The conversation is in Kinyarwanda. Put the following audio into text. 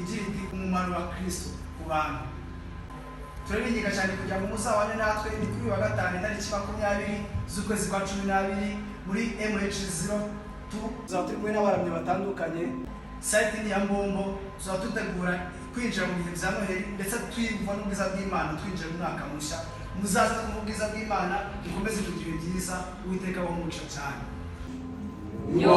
igira iti umumaro wa Kristo ku bantu. Turabinginga cyane kugira ngo muzabane natwe ni kuri wa gatanu tariki 20 z'ukwezi kwa 12 muri MH02 tuzaba turi kumwe n'abaramyi batandukanye. Site ni ya Mbombo, tuzaba tutegura kwinjira mu bihe bya Noheli ndetse twiyumva n'ubwiza bw'Imana twinjira mu mwaka mushya. Muzaza mu bwiza bw'Imana dukomeze kugira byiza Uwiteka wo muco cyane. Yo